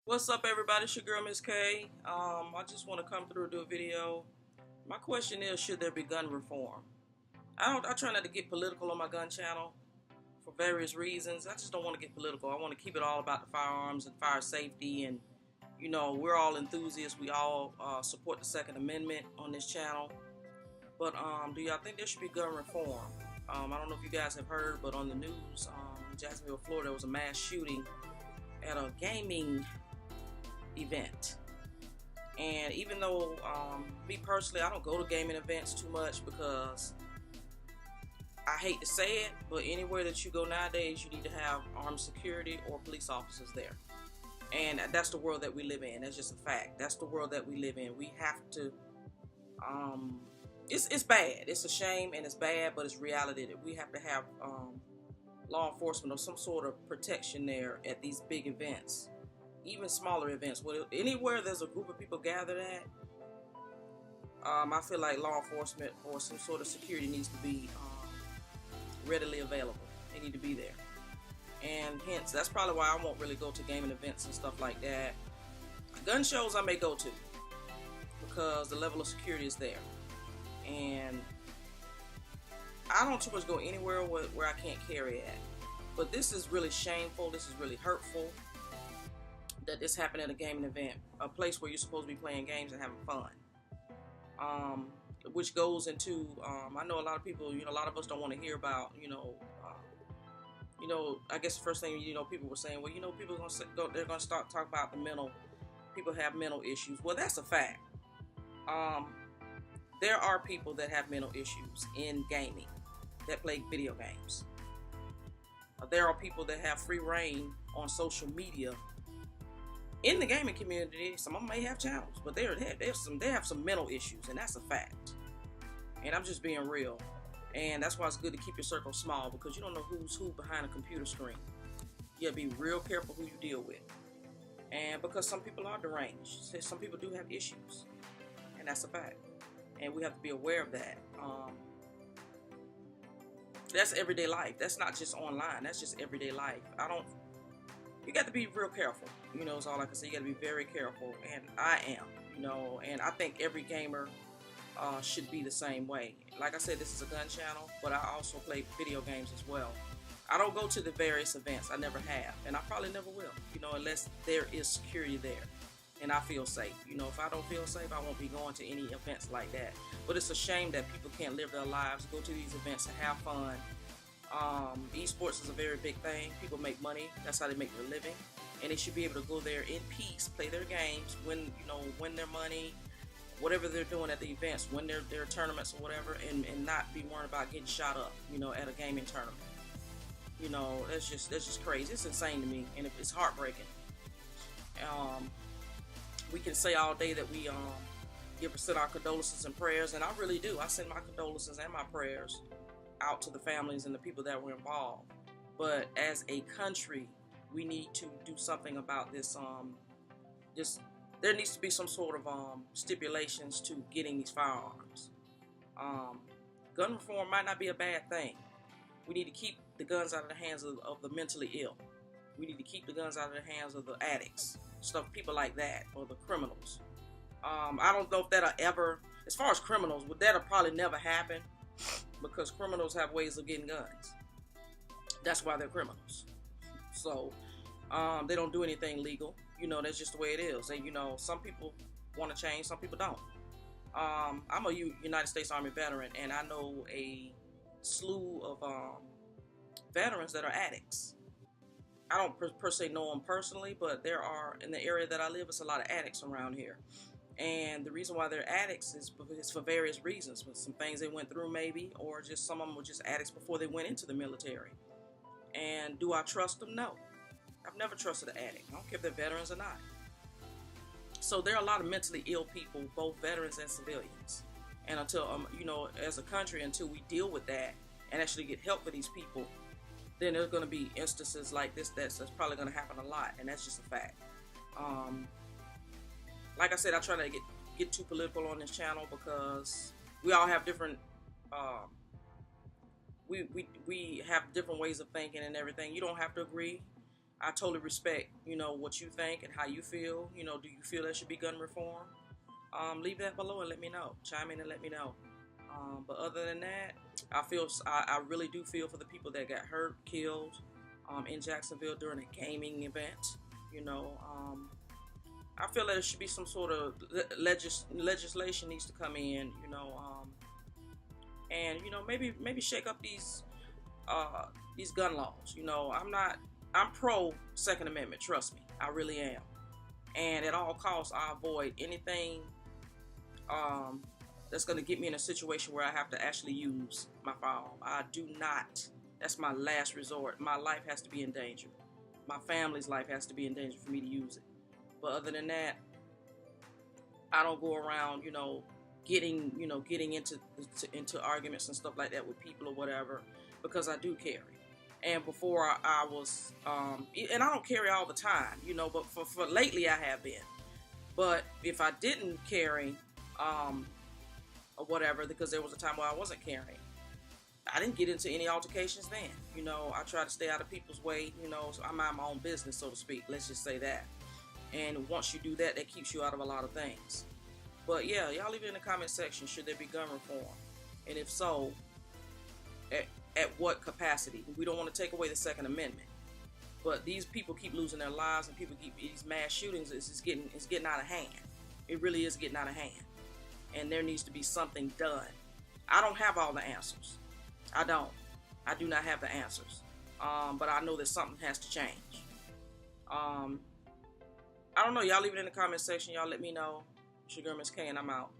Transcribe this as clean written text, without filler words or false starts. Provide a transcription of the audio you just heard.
What's up, everybody? It's your girl, Miss K. I just want to come through and do a video. My question is, should there be gun reform? I try not to get political on my gun channel for various reasons. I just don't want to get political. I want to keep it all about the firearms and fire safety. And, we're all enthusiasts. We all support the Second Amendment on this channel. But do y'all think there should be gun reform? I don't know if you guys have heard, but on the news in Jacksonville, Florida, there was a mass shooting at a gaming event. And even though, me personally, I don't go to gaming events too much because I hate to say it, but anywhere that you go nowadays, you need to have armed security or police officers there. And that's the world that we live in. That's just a fact. That's the world that we live in. We have to, it's bad. It's a shame and it's bad, but it's reality that we have to have law enforcement or some sort of protection there at these big events. Even smaller events, anywhere there's a group of people gathered at, I feel like law enforcement or some sort of security needs to be readily available. They need to be there. And hence, that's probably why I won't really go to gaming events and stuff like that. Gun shows I may go to because the level of security is there. And I don't too much go anywhere where I can't carry at. But this is really shameful. This is really hurtful that this happened at a gaming event, a place where you're supposed to be playing games and having fun. Which goes into, I know a lot of people, a lot of us don't want to hear about, I guess the first thing, people were saying, well, people they're going to start talking about people have mental issues. Well, that's a fact. There are people that have mental issues in gaming that play video games. There are people that have free reign on social media in the gaming community. Some of them may have channels, but they have some mental issues, and that's a fact. And I'm just being real. And that's why it's good to keep your circle small, because you don't know who's who behind a computer screen. You gotta be real careful who you deal with. And because some people are deranged, some people do have issues, and that's a fact. And we have to be aware of that. That's everyday life. That's not just online. That's just everyday life. You got to be real careful, is all I can say. You got to be very careful, and I am, and I think every gamer should be the same way. Like I said, this is a gun channel, but I also play video games as well. I don't go to the various events. I never have, and I probably never will, unless there is security there and I feel safe. If I don't feel safe, I won't be going to any events like that. But it's a shame that people can't live their lives, go to these events and have fun. Esports is a very big thing. People make money. That's how they make their living, and they should be able to go there in peace, play their games, win their money, whatever they're doing at the events, win their tournaments or whatever, and not be worried about getting shot up, at a gaming tournament. That's just crazy. It's insane to me, and it's heartbreaking. We can say all day that we send our condolences and prayers, and I really do. I send my condolences and my prayers out to the families and the people that were involved. But as a country, we need to do something about this. There needs to be some sort of stipulations to getting these firearms. Gun reform might not be a bad thing. We need to keep the guns out of the hands of the mentally ill. We need to keep the guns out of the hands of the addicts, people like that, or the criminals. I don't know if that'll ever, as far as criminals, that'll probably never happen, because criminals have ways of getting guns. That's why they're criminals. So they don't do anything legal. That's just the way it is. And some people want to change, some people don't. I'm a United States Army veteran, and I know a slew of veterans that are addicts. I don't per se know them personally, but there are, in the area that I live, it's a lot of addicts around here. And the reason why they're addicts is because for various reasons, with some things they went through maybe, or just some of them were just addicts before they went into the military. And do I trust them? No. I've never trusted an addict. I don't care if they're veterans or not. So there are a lot of mentally ill people, both veterans and civilians. And until, as a country, until we deal with that and actually get help for these people, then there's going to be instances like this that's probably going to happen a lot, and that's just a fact. Like I said, I try to get too political on this channel because we all have different we have different ways of thinking and everything. You don't have to agree. I totally respect, what you think and how you feel. Do you feel there should be gun reform? Leave that below and let me know. Chime in and let me know. But other than that, I really do feel for the people that got hurt, killed, in Jacksonville during a gaming event. I feel that there should be some sort of legislation needs to come in. And maybe shake up these gun laws. I'm pro Second Amendment. Trust me, I really am. And at all costs, I avoid anything that's going to get me in a situation where I have to actually use my firearm. I do not. That's my last resort. My life has to be in danger. My family's life has to be in danger for me to use it. But other than that, I don't go around, getting into arguments and stuff like that with people or whatever, because I do carry. And before I was, and I don't carry all the time, but for lately I have been. But if I didn't carry, or whatever, because there was a time where I wasn't carrying, I didn't get into any altercations then. I try to stay out of people's way, so I mind my own business, so to speak. Let's just say that. And once you do that, that keeps you out of a lot of things. But yeah, y'all leave it in the comment section. Should there be gun reform? And if so, at what capacity? We don't want to take away the Second Amendment. But these people keep losing their lives, and people keep these mass shootings. It's getting out of hand. It really is getting out of hand. And there needs to be something done. I don't have all the answers. I don't. I do not have the answers. But I know that something has to change. I don't know. Y'all leave it in the comment section. Y'all let me know. It's your girl, Miss K, and I'm out.